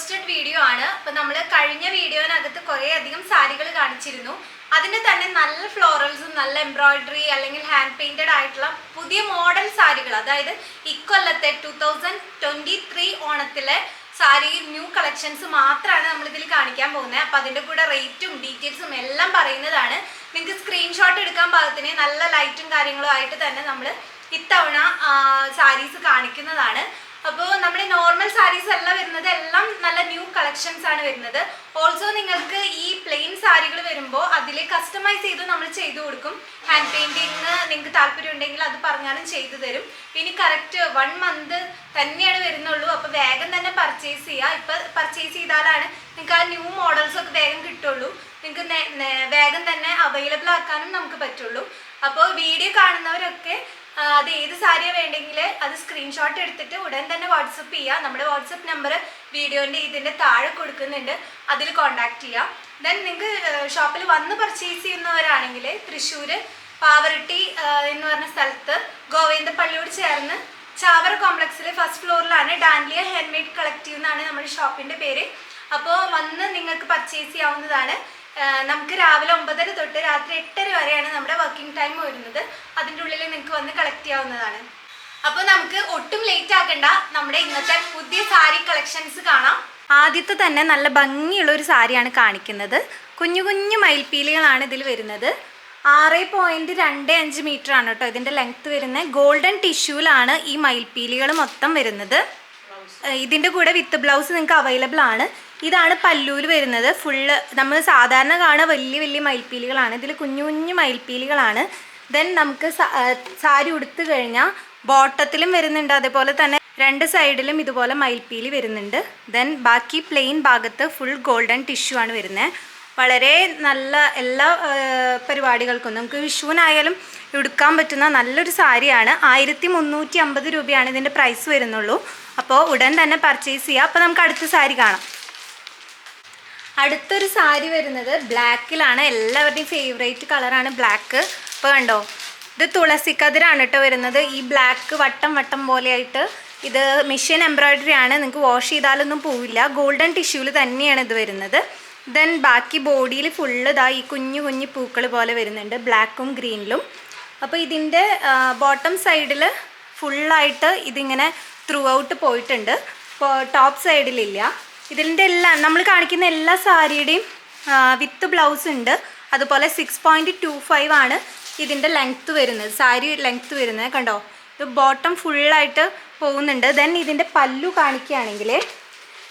Requested video ആണ്. അപ്പോൾ നമ്മൾ കഴിഞ്ഞ വീഡിയോനകത്ത് കുറേ അധികം സാരികൾ കാണിച്ചിരുന്നു. അതിന് തന്നെ നല്ല ഫ്ലോറൽസും നല്ല എംബ്രോയിഡറി അല്ലെങ്കിൽ ഹാൻഡ് പെയിന്റഡ് ആയിട്ടുള്ള പുതിയ മോഡൽ സാരികൾ, അതായത് ഇക്കൊല്ലത്തെ 2023 ഓണത്തിലെ സാരി ന്യൂ കളക്ഷൻസ് മാത്രമാണ് നമ്മൾ ഇതിൽ കാണിക്കാൻ പോകുന്നത്. അപ്പോൾ അതിൻ്റെ കൂടെ റേറ്റും ഡീറ്റെയിൽസും എല്ലാം പറയുന്നതാണ്. നിങ്ങൾക്ക് സ്ക്രീൻഷോട്ട് എടുക്കാൻ പാകത്തിന് നല്ല ലൈറ്റും കാര്യങ്ങളും ആയിട്ട് തന്നെ നമ്മൾ ഇത്തവണ സാരീസ് കാണിക്കുന്നതാണ്. അപ്പോൾ നമ്മുടെ നോർമൽ സാരീസ് അല്ല വരുന്നത്, എല്ലാം നല്ല ന്യൂ കളക്ഷൻസ് ആണ് വരുന്നത്. ഓൾസോ നിങ്ങൾക്ക് ഈ പ്ലെയിൻ സാരികൾ വരുമ്പോൾ അതിൽ കസ്റ്റമൈസ് ചെയ്ത് നമ്മൾ ചെയ്തു കൊടുക്കും. ഹാൻഡ് പെയിൻറ്റിങ് നിങ്ങൾക്ക് താല്പര്യം ഉണ്ടെങ്കിൽ അത് പറഞ്ഞാലും ചെയ്തു തരും. ഇനി കറക്റ്റ് 1 മന്ത് തന്നെയാണ് വരുന്നുള്ളൂ. അപ്പോൾ വേഗം തന്നെ പർച്ചേസ് ചെയ്യുക. ഇപ്പോൾ പർച്ചേസ് ചെയ്താലാണ് നിങ്ങൾക്ക് ആ ന്യൂ മോഡൽസ് ഒക്കെ വേഗം കിട്ടുള്ളൂ. നിങ്ങൾക്ക് വേഗം തന്നെ അവൈലബിൾ ആക്കാനും നമുക്ക് പറ്റുള്ളൂ. അപ്പോൾ വീഡിയോ കാണുന്നവരൊക്കെ അത് ഏത് സാരിയാണ് വേണ്ടെങ്കിൽ അത് സ്ക്രീൻഷോട്ട് എടുത്തിട്ട് ഉടൻ തന്നെ വാട്സപ്പ് ചെയ്യുക. നമ്മുടെ വാട്സപ്പ് നമ്പർ വീഡിയോൻ്റെ ഇതിൻ്റെ താഴെ കൊടുക്കുന്നുണ്ട്, അതിൽ കോൺടാക്ട് ചെയ്യുക. ദെൻ നിങ്ങൾക്ക് ഷോപ്പിൽ വന്ന് പർച്ചേസ് ചെയ്യുന്നവരാണെങ്കിൽ തൃശ്ശൂർ പാവറട്ടി എന്ന് പറഞ്ഞ സ്ഥലത്ത് ഗോവിന്ദപ്പള്ളിയോട് ചേർന്ന് ചാവറ കോംപ്ലക്സിൽ ഫസ്റ്റ് ഫ്ലോറിലാണ് ഡാൻലിയ ഹാൻഡ്മെയ്ഡ് കളക്റ്റീവ് എന്നാണ് നമ്മുടെ ഷോപ്പിൻ്റെ പേര്. അപ്പോൾ വന്ന് നിങ്ങൾക്ക് പർച്ചേസ് ചെയ്യാവുന്നതാണ്. നമുക്ക് രാവിലെ 9:30 തൊട്ട് രാത്രി 8:30 വരെയാണ് നമ്മുടെ വർക്കിംഗ് ടൈം വരുന്നത്. അതിൻ്റെ ഉള്ളിൽ നിങ്ങൾക്ക് വന്ന് കളക്ട് ചെയ്യാവുന്നതാണ്. അപ്പോൾ നമുക്ക് ഒട്ടും ലേറ്റ് ആക്കണ്ട, നമ്മുടെ ഇന്നത്തെ പുതിയ സാരി കളക്ഷൻസ് കാണാം. ആദ്യത്തെ തന്നെ നല്ല ഭംഗിയുള്ള ഒരു സാരിയാണ് കാണിക്കുന്നത്. കുഞ്ഞു കുഞ്ഞു മയിൽപ്പീലികളാണ് ഇതിൽ വരുന്നത്. 6.25 മീറ്റർ ആണ് കേട്ടോ ഇതിൻ്റെ ലെങ്ത്ത് വരുന്നത്. ഗോൾഡൻ ടിഷ്യൂലാണ് ഈ മയിൽപ്പീലികൾ മൊത്തം വരുന്നത്. ഇതിൻ്റെ കൂടെ വിത്ത് ബ്ലൗസ് നിങ്ങൾക്ക് അവൈലബിൾ ആണ്. ഇതാണ് പല്ലൂല് വരുന്നത്. ഫുള്ള് നമ്മൾ സാധാരണ കാണുക വലിയ വലിയ മയിൽപ്പീലികളാണ്, ഇതിൽ കുഞ്ഞു കുഞ്ഞു മയിൽപ്പീലികളാണ്. ദെൻ നമുക്ക് സാരി ഉടുത്ത് കഴിഞ്ഞാൽ ബോട്ടത്തിലും വരുന്നുണ്ട്, അതേപോലെ തന്നെ 2 സൈഡിലും ഇതുപോലെ മയിൽപ്പീലി വരുന്നുണ്ട്. ദെൻ ബാക്കി പ്ലെയിൻ ഭാഗത്ത് ഫുൾ ഗോൾഡൻ ടിഷ്യൂ ആണ് വരുന്നത്. വളരെ നല്ല എല്ലാ പരിപാടികൾക്കും നമുക്ക് വിഷുവിനായാലും ഉടുക്കാൻ പറ്റുന്ന നല്ലൊരു സാരിയാണ്. 1350 രൂപയാണ് ഇതിൻ്റെ പ്രൈസ് വരുന്നുള്ളൂ. അപ്പോൾ ഉടൻ തന്നെ പർച്ചേസ് ചെയ്യുക. അപ്പോൾ നമുക്ക് അടുത്ത സാരി കാണാം. അടുത്തൊരു സാരി വരുന്നത് ബ്ലാക്കിലാണ്. എല്ലാവരുടെയും ഫേവറേറ്റ് കളറാണ് ബ്ലാക്ക്. ഇപ്പോൾ കണ്ടോ, ഇത് തുളസിക്കതിരാണ് കേട്ടോ വരുന്നത്. ഈ ബ്ലാക്ക് വട്ടം വട്ടം പോലെയായിട്ട് ഇത് മെഷീൻ എംബ്രോയിഡറി ആണ്. നിങ്ങൾക്ക് വാഷ് ചെയ്താലൊന്നും പോവില്ല. ഗോൾഡൻ ടിഷ്യൂവിൽ തന്നെയാണ് ഇത് വരുന്നത്. ദെൻ ബാക്കി ബോഡിയിൽ ഫുള്ള് ഇതാ ഈ കുഞ്ഞു കുഞ്ഞു പൂക്കൾ പോലെ വരുന്നുണ്ട്, ബ്ലാക്കും ഗ്രീനിലും. അപ്പോൾ ഇതിൻ്റെ ബോട്ടം സൈഡിൽ ഫുള്ളായിട്ട് ഇതിങ്ങനെ ത്രൂ ഔട്ട് പോയിട്ടുണ്ട്. ഇപ്പോൾ ടോപ്പ് സൈഡിലില്ല. ഇതിൻ്റെ എല്ലാം നമ്മൾ കാണിക്കുന്ന എല്ലാ സാരിയുടെയും വിത്ത് ബ്ലൗസ് ഉണ്ട്. അതുപോലെ 6.25 ആണ് ഇതിൻ്റെ ലെങ്ത്ത് വരുന്നത്, സാരി ലെങ്ത്ത് വരുന്നത്. കണ്ടോ, ഇത് ബോട്ടം ഫുള്ളായിട്ട് പോകുന്നുണ്ട്. ദെൻ ഇതിൻ്റെ പല്ലു കാണിക്കുകയാണെങ്കിൽ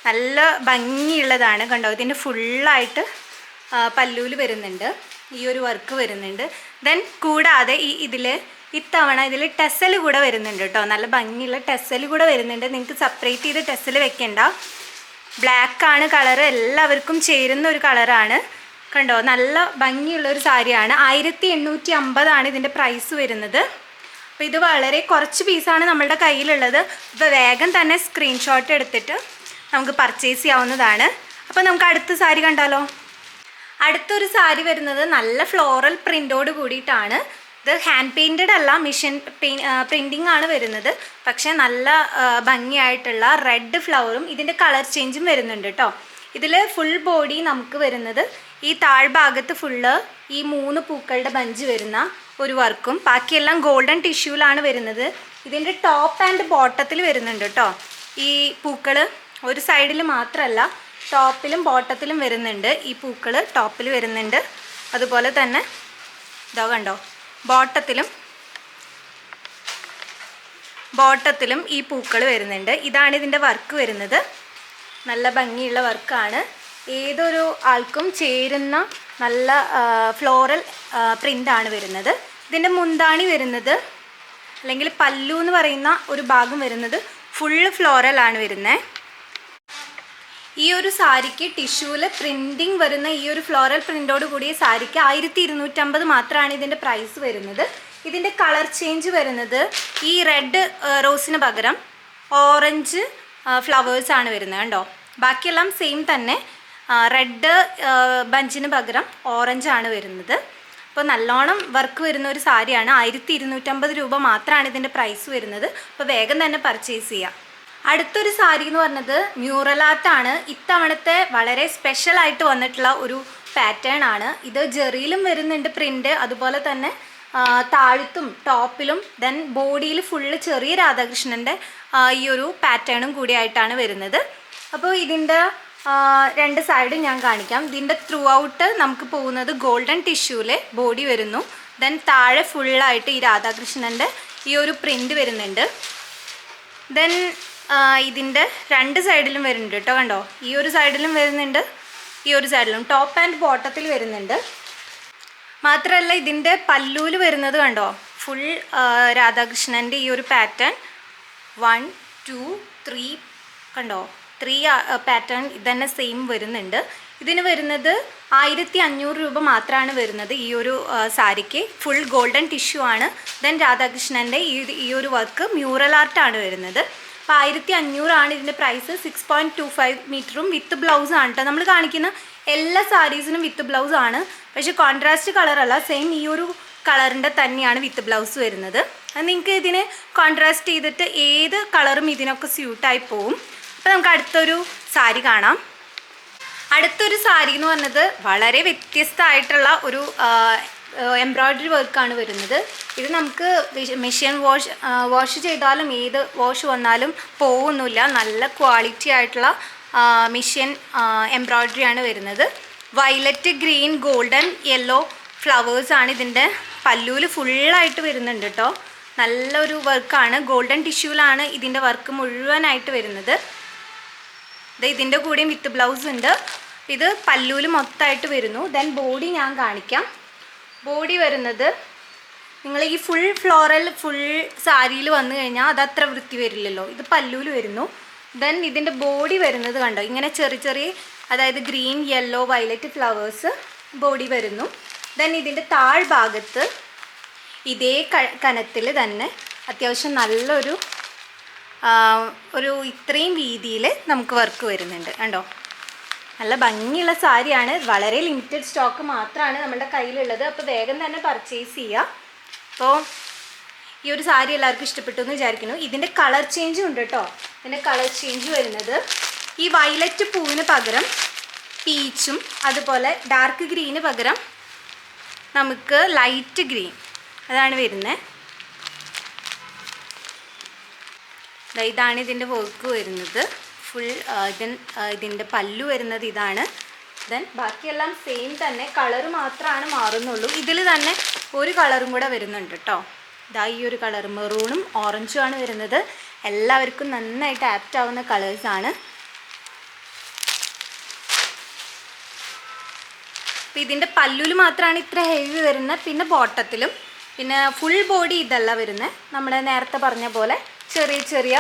നല്ല ഭംഗിയുള്ളതാണ്. കണ്ടോ, ഇതിൻ്റെ ഫുള്ളായിട്ട് പല്ലൂല് വരുന്നുണ്ട്, ഈ ഒരു വർക്ക് വരുന്നുണ്ട്. ദെൻ കൂടാതെ ഇത്തവണ ഇതിൽ ടെസൽ കൂടെ വരുന്നുണ്ട് കേട്ടോ. നല്ല ഭംഗിയുള്ള ടെസൽ കൂടെ വരുന്നുണ്ട്. നിങ്ങൾക്ക് സെപ്പറേറ്റ് ചെയ്ത് ടെസൽ വെക്കണ്ട. ബ്ലാക്കാണ് കളറ്, എല്ലാവർക്കും ചേരുന്ന ഒരു കളറാണ്. കണ്ടോ, നല്ല ഭംഗിയുള്ളൊരു സാരിയാണ്. 1850 ആണ് ഇതിൻ്റെ പ്രൈസ് വരുന്നത്. അപ്പോൾ ഇത് വളരെ കുറച്ച് പീസാണ് നമ്മളുടെ കയ്യിലുള്ളത്. അപ്പോൾ വേഗം തന്നെ സ്ക്രീൻഷോട്ട് എടുത്തിട്ട് നമുക്ക് പർച്ചേസ് ചെയ്യാവുന്നതാണ്. അപ്പോൾ നമുക്ക് അടുത്ത സാരി കണ്ടാലോ. അടുത്തൊരു സാരി വരുന്നത് നല്ല ഫ്ലോറൽ പ്രിൻ്റോട് കൂടിയിട്ടാണ്. ഇത് ഹാൻഡ് പെയിൻറ്റഡ് അല്ല, മെഷീൻ പ്രിൻറ്റിംഗ് ആണ് വരുന്നത്. പക്ഷേ നല്ല ഭംഗിയായിട്ടുള്ള റെഡ് ഫ്ലവറും ഇതിൻ്റെ കളർ ചേഞ്ചും വരുന്നുണ്ട് കേട്ടോ. ഇതിൽ ഫുൾ ബോഡി നമുക്ക് വരുന്നത് ഈ താഴ്ഭാഗത്ത് ഫുള്ള് ഈ 3 പൂക്കളുടെ ബഞ്ച് വരുന്ന ഒരു വർക്കും, ബാക്കിയെല്ലാം ഗോൾഡൻ ടിഷ്യൂലാണ് വരുന്നത്. ഇതിൻ്റെ ടോപ്പ് ആൻഡ് ബോട്ടത്തിൽ വരുന്നുണ്ട് കേട്ടോ. ഈ പൂക്കൾ ഒരു സൈഡിൽ മാത്രമല്ല, ടോപ്പിലും ബോട്ടത്തിലും വരുന്നുണ്ട്. ഈ പൂക്കൾ ടോപ്പിൽ വരുന്നുണ്ട്. അതുപോലെ തന്നെ ഇതാ കണ്ടോ, ബോട്ടത്തിലും ഈ പൂക്കൾ വരുന്നുണ്ട്. ഇതാണ് ഇതിൻ്റെ വർക്ക് വരുന്നത്. നല്ല ഭംഗിയുള്ള വർക്കാണ്. ഏതൊരു ആൾക്കും ചേരുന്ന നല്ല ഫ്ലോറൽ പ്രിൻ്റാണ് വരുന്നത്. ഇതിൻ്റെ മുന്താണി വരുന്നത് അല്ലെങ്കിൽ പല്ലു എന്ന് പറയുന്ന ഒരു ഭാഗം വരുന്നത് ഫുള്ള് ഫ്ലോറലാണ് വരുന്നത്. ഈ ഒരു സാരിക്ക് ടിഷ്യൂവിൽ പ്രിൻറ്റിങ് വരുന്ന ഈ ഒരു ഫ്ലോറൽ പ്രിൻ്റോട് കൂടിയ സാരിക്ക് 1250 മാത്രമാണ് ഇതിൻ്റെ പ്രൈസ് വരുന്നത്. ഇതിൻ്റെ കളർ ചേഞ്ച് വരുന്നത് ഈ റെഡ് റോസിന് പകരം ഓറഞ്ച് ഫ്ലവേഴ്സാണ് വരുന്നത്. കണ്ടോ, ബാക്കിയെല്ലാം സെയിം തന്നെ. റെഡ് ബഞ്ചിന് പകരം ഓറഞ്ചാണ് വരുന്നത്. അപ്പോൾ നല്ലോണം വർക്ക് വരുന്ന ഒരു സാരിയാണ്. 1250 രൂപ മാത്രമാണ് ഇതിൻ്റെ പ്രൈസ് വരുന്നത്. അപ്പോൾ വേഗം തന്നെ പർച്ചേസ് ചെയ്യാം. അടുത്തൊരു സാരി എന്ന് പറഞ്ഞത് മ്യൂറൽ ആർട്ടാണ്. ഇത്തവണത്തെ വളരെ സ്പെഷ്യലായിട്ട് വന്നിട്ടുള്ള ഒരു പാറ്റേൺ ആണ്. ഇത് ജെറിയിലും വരുന്നുണ്ട് പ്രിൻ്റ്, അതുപോലെ തന്നെ താഴത്തും ടോപ്പിലും ദെൻ ബോഡിയിൽ ഫുള്ള് ചെറിയ രാധാകൃഷ്ണൻ്റെ ഈ ഒരു പാറ്റേണും കൂടിയായിട്ടാണ് വരുന്നത്. അപ്പോൾ ഇതിൻ്റെ രണ്ട് സൈഡും ഞാൻ കാണിക്കാം. ഇതിൻ്റെ ത്രൂ ഔട്ട് നമുക്ക് പോകുന്നത് ഗോൾഡൻ ടിഷ്യൂവിൽ ബോഡി വരുന്നു. ദെൻ താഴെ ഫുള്ളായിട്ട് ഈ രാധാകൃഷ്ണൻ്റെ ഈ ഒരു പ്രിൻ്റ് വരുന്നുണ്ട്. ദെൻ ഇതിൻ്റെ രണ്ട് സൈഡിലും വരുന്നുണ്ട് കേട്ടോ. കണ്ടോ, ഈ ഒരു സൈഡിലും വരുന്നുണ്ട്, ഈ ഒരു സൈഡിലും ടോപ്പ് ആൻഡ് ബോട്ടത്തിൽ വരുന്നുണ്ട്. മാത്രമല്ല ഇതിൻ്റെ പല്ലൂല് വരുന്നത് കണ്ടോ, ഫുൾ രാധാകൃഷ്ണൻ്റെ ഈ ഒരു പാറ്റേൺ 1 2 3 കണ്ടോ, 3 പാറ്റേൺ ഇതന്നെ സെയിം വരുന്നുണ്ട്. ഇതിന് വരുന്നത് 1500 രൂപ മാത്രമാണ് വരുന്നത് ഈ ഒരു സാരിക്ക്. ഫുൾ ഗോൾഡൻ ടിഷ്യൂ ആണ്. ദെൻ രാധാകൃഷ്ണൻ്റെ ഈ ഒരു വർക്ക് മ്യൂറൽ ആർട്ടാണ് വരുന്നത്. അപ്പോൾ 1500 ആണ് ഇതിൻ്റെ പ്രൈസ്. 6.25 മീറ്ററും വിത്ത് ബ്ലൗസ് ആണ് കേട്ടോ. നമ്മൾ കാണിക്കുന്ന എല്ലാ സാരീസിനും വിത്ത് ബ്ലൗസ് ആണ്, പക്ഷേ കോൺട്രാസ്റ്റ് കളറല്ല, സെയിം ഈ ഒരു കളറിൻ്റെ തന്നെയാണ് വിത്ത് ബ്ലൗസ് വരുന്നത്. അത് നിങ്ങൾക്ക് ഇതിന് കോൺട്രാസ്റ്റ് ചെയ്തിട്ട് ഏത് കളറും ഇതിനൊക്കെ സ്യൂട്ടായി പോവും. അപ്പോൾ നമുക്ക് അടുത്തൊരു സാരി കാണാം. അടുത്തൊരു സാരി എന്ന് പറഞ്ഞത് വളരെ വ്യത്യസ്തമായിട്ടുള്ള ഒരു എംബ്രോയ്ഡറി വർക്കാണ് വരുന്നത്. ഇത് നമുക്ക് മെഷീൻ വാഷ് ചെയ്താലും ഏത് വാഷ് വന്നാലും പോകുന്നില്ല. നല്ല ക്വാളിറ്റി ആയിട്ടുള്ള മെഷീൻ എംബ്രോയ്ഡറി ആണ് വരുന്നത്. വയലറ്റ്, ഗ്രീൻ, ഗോൾഡൻ, യെല്ലോ ഫ്ലവേഴ്സാണ് ഇതിൻ്റെ പല്ലൂല് ഫുള്ളായിട്ട് വരുന്നുണ്ട് കേട്ടോ. നല്ലൊരു വർക്കാണ്. ഗോൾഡൻ ടിഷ്യൂലാണ് ഇതിൻ്റെ വർക്ക് മുഴുവനായിട്ട് വരുന്നത്. ഇതിൻ്റെ കൂടെയും വിത്ത് ബ്ലൗസ് ഉണ്ട്. ഇത് പല്ലൂല് മൊത്തമായിട്ട് വരുന്നു. ദെൻ ബോഡി ഞാൻ കാണിക്കാം. ബോഡി വരുന്നത് നിങ്ങൾ ഈ ഫുൾ ഫ്ലോറൽ ഫുൾ സാരിയിൽ വന്നു കഴിഞ്ഞാൽ അതത്ര വൃത്തി വരില്ലല്ലോ. ഇത് പല്ലൂല് വരുന്നു. ദെൻ ഇതിൻ്റെ ബോഡി വരുന്നത് കണ്ടോ, ഇങ്ങനെ ചെറിയ ചെറിയ, അതായത് green, yellow, violet flowers body വരുന്നു. ദെൻ ഇതിൻ്റെ താഴ്ഭാഗത്ത് ഇതേ കനത്തിൽ തന്നെ അത്യാവശ്യം നല്ലൊരു ഇത്രയും വീതിയിൽ നമുക്ക് വർക്ക് വരുന്നുണ്ട് കണ്ടോ. നല്ല ഭംഗിയുള്ള സാരിയാണ്. വളരെ ലിമിറ്റഡ് സ്റ്റോക്ക് മാത്രമാണ് നമ്മുടെ കയ്യിലുള്ളത്. അപ്പോൾ വേഗം തന്നെ പർച്ചേസ് ചെയ്യുക. അപ്പോൾ ഈ ഒരു സാരി എല്ലാവർക്കും ഇഷ്ടപ്പെട്ടു എന്ന് വിചാരിക്കുന്നു. ഇതിൻ്റെ കളർ ചേഞ്ചും ഉണ്ട് കേട്ടോ. ഇതിൻ്റെ കളർ ചേഞ്ച് വരുന്നത് ഈ വയലറ്റ് പൂവിന് പകരം പീച്ചും, അതുപോലെ ഡാർക്ക് ഗ്രീന് പകരം നമുക്ക് ലൈറ്റ് ഗ്രീൻ അതാണ് വരുന്നത്. ഇതാണ് ഇതിൻ്റെ വർക്ക് വരുന്നത്. ഫുൾ ഇതിൻ്റെ പല്ലു വരുന്നത് ഇതാണ്. ദെൻ ബാക്കിയെല്ലാം സെയിം തന്നെ, കളറ് മാത്രമാണ് മാറുന്നുള്ളൂ. ഇതിൽ തന്നെ ഒരു കളറും കൂടെ വരുന്നുണ്ട് കേട്ടോ. ഇതാ ഈ ഒരു കളർ മെറൂണും ഓറഞ്ചും ആണ് വരുന്നത്. എല്ലാവർക്കും നന്നായിട്ട് ആപ്റ്റ് ആവുന്ന കളേഴ്സാണ്. അപ്പോൾ ഇതിൻ്റെ പല്ലുവിൽ മാത്രമാണ് ഇത്ര ഹെവി വരുന്നത്. പിന്നെ ബോട്ടത്തിലും പിന്നെ ഫുൾ ബോഡി ഇതല്ല വരുന്നത്. നമ്മൾ നേരത്തെ പറഞ്ഞ പോലെ ചെറിയ ചെറിയ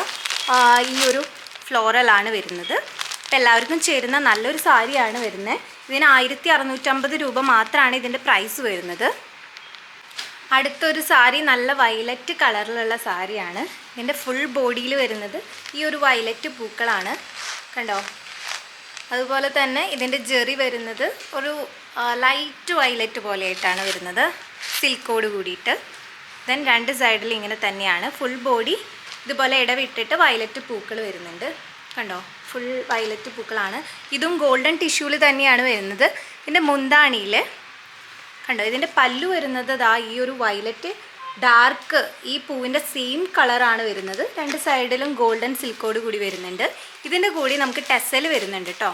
ഈ ഒരു ഫ്ലോറലാണ് വരുന്നത്. അപ്പോൾ എല്ലാവർക്കും ചേരുന്ന നല്ലൊരു സാരിയാണ് വരുന്നത്. ഇതിന് 1650 രൂപ മാത്രമാണ് ഇതിൻ്റെ പ്രൈസ് വരുന്നത്. അടുത്തൊരു സാരി നല്ല വയലറ്റ് കളറിലുള്ള സാരിയാണ്. ഇതിൻ്റെ ഫുൾ ബോഡിയിൽ വരുന്നത് ഈ ഒരു വയലറ്റ് പൂക്കളാണ് കണ്ടോ. അതുപോലെ തന്നെ ഇതിൻ്റെ ജെറി വരുന്നത് ഒരു ലൈറ്റ് വയലറ്റ് പോലെയായിട്ടാണ് വരുന്നത്, സിൽക്കോട് കൂടിയിട്ട്. ദെൻ രണ്ട് സൈഡിൽ ഇങ്ങനെ തന്നെയാണ്. ഫുൾ ബോഡി ഇതുപോലെ ഇടവിട്ടിട്ട് വയലറ്റ് പൂക്കൾ വരുന്നുണ്ട് കണ്ടോ. ഫുൾ വയലറ്റ് പൂക്കളാണ്. ഇതും ഗോൾഡൻ ടിഷ്യൂവിൽ തന്നെയാണ് വരുന്നത്. ഇതിൻ്റെ മുന്താണിയിൽ കണ്ടോ, ഇതിൻ്റെ പല്ലു വരുന്നത് ദാ ഈ ഒരു വയലറ്റ് ഡാർക്ക് ഈ പൂവിൻ്റെ സെയിം കളറാണ് വരുന്നത്. രണ്ട് സൈഡിലും ഗോൾഡൻ സിൽക്കോട് കൂടി വരുന്നുണ്ട്. ഇതിൻ്റെ കൂടി നമുക്ക് ടെസൽ വരുന്നുണ്ട് കേട്ടോ.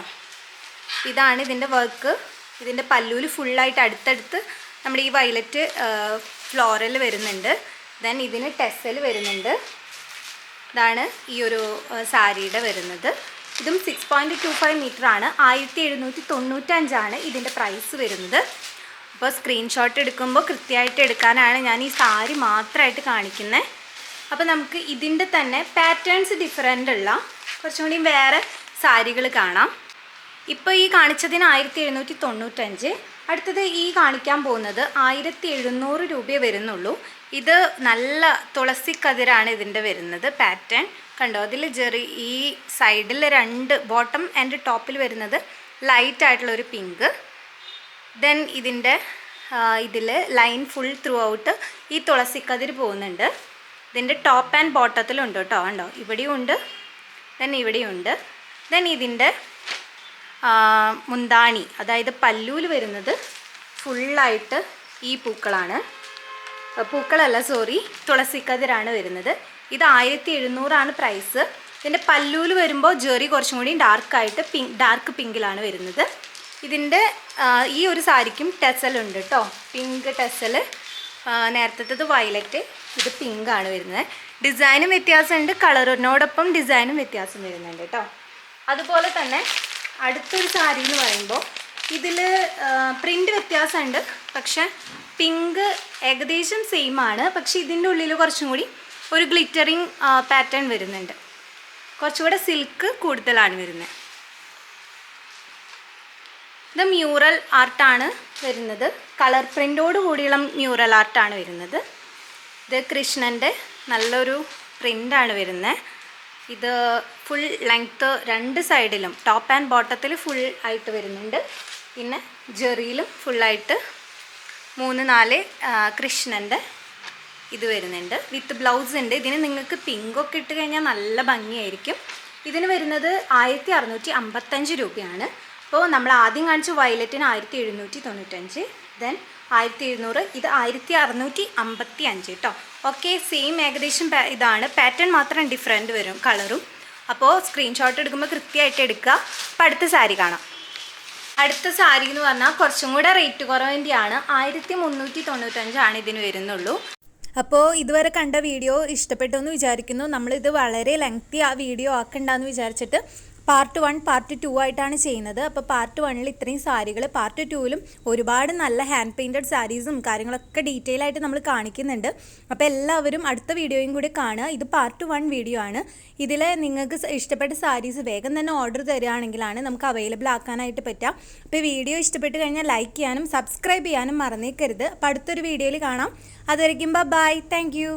ഇതാണ് ഇതിൻ്റെ വർക്ക്. ഇതിൻ്റെ പല്ലുവിൽ ഫുള്ളായിട്ട് അടുത്തടുത്ത് നമ്മുടെ ഈ വയലറ്റ് ഫ്ലോറൽ വരുന്നുണ്ട്. ദെൻ ഇതിന് ടെസൽ വരുന്നുണ്ട്. ഇതാണ് ഈ ഒരു സാരിയുടെ വരുന്നത്. ഇതും 6.25 മീറ്ററാണ്. 1795 ഇതിൻ്റെ പ്രൈസ് വരുന്നത്. അപ്പോൾ സ്ക്രീൻഷോട്ട് എടുക്കുമ്പോൾ കൃത്യമായിട്ട് എടുക്കാനാണ് ഞാൻ ഈ സാരി മാത്രമായിട്ട് കാണിക്കുന്നത്. അപ്പോൾ നമുക്ക് ഇതിൻ്റെ തന്നെ പാറ്റേൺസ് ഡിഫറൻ്റ് ഉള്ള കുറച്ചും കൂടി വേറെ സാരികൾ കാണാം. ഇപ്പോൾ ഈ കാണിച്ചതിന് 1795. അടുത്തത് ഈ കാണിക്കാൻ പോകുന്നത് 1700 രൂപയെ വരുന്നുള്ളൂ. ഇത് നല്ല തുളസിക്കതിരാണ് ഇതിൻ്റെ വരുന്നത് പാറ്റേൺ കണ്ടോ. അതിൽ ജെറി ഈ സൈഡിൽ രണ്ട് ബോട്ടം ആൻഡ് ടോപ്പിൽ വരുന്നത് ലൈറ്റ് ആയിട്ടുള്ളൊരു പിങ്ക്. ദെൻ ഇതിൻ്റെ ഇതിൽ ലൈൻ ഫുൾ ത്രൂ ഔട്ട് ഈ തുളസിക്കതിർ പോകുന്നുണ്ട്. ഇതിൻ്റെ ടോപ്പ് ആൻഡ് ബോട്ടത്തിലുണ്ട് കേട്ടോ. കണ്ടോ, ഇവിടെയും ഉണ്ട്, ദെൻ ഇവിടെയുണ്ട്. ദെൻ ഇതിൻ്റെ മുന്താണി, അതായത് പല്ലൂൽ വരുന്നത് ഫുള്ളായിട്ട് ഈ പൂക്കളാണ്. പൂക്കളല്ല, സോറി, തുളസിക്കതിരാണ് വരുന്നത്. ഇത് 1700 പ്രൈസ്. ഇതിൻ്റെ പല്ലൂൽ വരുമ്പോൾ ജെറി കുറച്ചും കൂടി ഡാർക്ക് പിങ്കിലാണ് വരുന്നത്. ഇതിൻ്റെ ഈ ഒരു സാരിക്കും ടെസലുണ്ട് കേട്ടോ, പിങ്ക് ടെസൽ. നേരത്തേത് വയലറ്റ്, ഇത് പിങ്കാണ് വരുന്നത്. ഡിസൈനും വ്യത്യാസമുണ്ട്, കളറിനോടൊപ്പം ഡിസൈനും വ്യത്യാസം വരുന്നുണ്ട് കേട്ടോ. അതുപോലെ തന്നെ അടുത്തൊരു സാരി എന്ന് പറയുമ്പോൾ ഇതിൽ പ്രിൻ്റ് വ്യത്യാസമുണ്ട്, പക്ഷേ പിങ്ക് ഏകദേശം സെയിം ആണ്. പക്ഷേ ഇതിൻ്റെ ഉള്ളിൽ കുറച്ചും കൂടി ഒരു ഗ്ലിറ്ററിങ് പാറ്റേൺ വരുന്നുണ്ട്, കുറച്ചുകൂടെ സിൽക്ക് കൂടുതലാണ് വരുന്നത്. ഇത് മ്യൂറൽ ആർട്ടാണ് വരുന്നത്, കളർ പ്രിൻ്റോട് കൂടിയുള്ള മ്യൂറൽ ആർട്ടാണ് വരുന്നത്. ഇത് കൃഷ്ണൻ്റെ നല്ലൊരു പ്രിൻ്റാണ് വരുന്നത്. ഇത് ഫുൾ ലെങ്ത്ത് 2 സൈഡിലും ടോപ്പ് ആൻഡ് ബോട്ടത്തിൽ ഫുൾ ആയിട്ട് വരുന്നുണ്ട്. പിന്നെ ജെറിയിലും ഫുള്ളായിട്ട് 3-4 കൃഷ്ണൻ്റെ ഇത് വരുന്നുണ്ട്. വിത്ത് ബ്ലൗസ് ഉണ്ട്. ഇതിന് നിങ്ങൾക്ക് പിങ്കൊക്കെ ഇട്ട് കഴിഞ്ഞാൽ നല്ല ഭംഗിയായിരിക്കും. ഇതിന് വരുന്നത് 1655 രൂപയാണ്. അപ്പോൾ നമ്മൾ ആദ്യം കാണിച്ച വയലറ്റിന് 1795, ദെൻ 1700, ഇത് 1655 കേട്ടോ. ഓക്കെ, സെയിം ഏകദേശം ഇതാണ്, പാറ്റേൺ മാത്രം ഡിഫറെൻറ്റ് വരും കളറും. അപ്പോൾ സ്ക്രീൻഷോട്ട് എടുക്കുമ്പോൾ കൃത്യമായിട്ട് എടുക്കുക. അപ്പോൾ അടുത്ത സാരി കാണാം. അടുത്ത സാരി എന്ന് പറഞ്ഞാൽ കുറച്ചും കൂടെ റേറ്റ് കുറവിൻ്റെയാണ്, 1395 ഇതിന് വരുന്നുള്ളൂ. അപ്പോൾ ഇതുവരെ കണ്ട വീഡിയോ ഇഷ്ടപ്പെട്ടു എന്ന് വിചാരിക്കുന്നു. നമ്മളിത് വളരെ ലെങ്തി ആ വീഡിയോ ആക്കണ്ടെന്ന് വിചാരിച്ചിട്ട് പാർട്ട് 1 പാർട്ട് 2 ആയിട്ടാണ് ചെയ്യുന്നത്. അപ്പോൾ പാർട്ട് 1 ഇത്രയും സാരികൾ, പാർട്ട് 2 ഒരുപാട് നല്ല ഹാൻഡ് പെയിൻറ്റഡ് സാരീസും കാര്യങ്ങളൊക്കെ ഡീറ്റെയിൽ ആയിട്ട് നമ്മൾ കാണിക്കുന്നുണ്ട്. അപ്പോൾ എല്ലാവരും അടുത്ത വീഡിയോയും കൂടി കാണുക. ഇത് പാർട്ട് 1 വീഡിയോ ആണ്. ഇതിൽ നിങ്ങൾക്ക് ഇഷ്ടപ്പെട്ട സാരീസ് വേഗം തന്നെ ഓർഡർ തരികയാണെങ്കിലാണ് നമുക്ക് അവൈലബിൾ ആക്കാനായിട്ട് പറ്റുക. അപ്പോൾ വീഡിയോ ഇഷ്ടപ്പെട്ട് കഴിഞ്ഞാൽ ലൈക്ക് ചെയ്യാനും സബ്സ്ക്രൈബ് ചെയ്യാനും മറന്നേക്കരുത്. അപ്പോൾ അടുത്തൊരു വീഡിയോയിൽ കാണാം. അതുവരെയ്ക്കും ബൈ, താങ്ക് യു.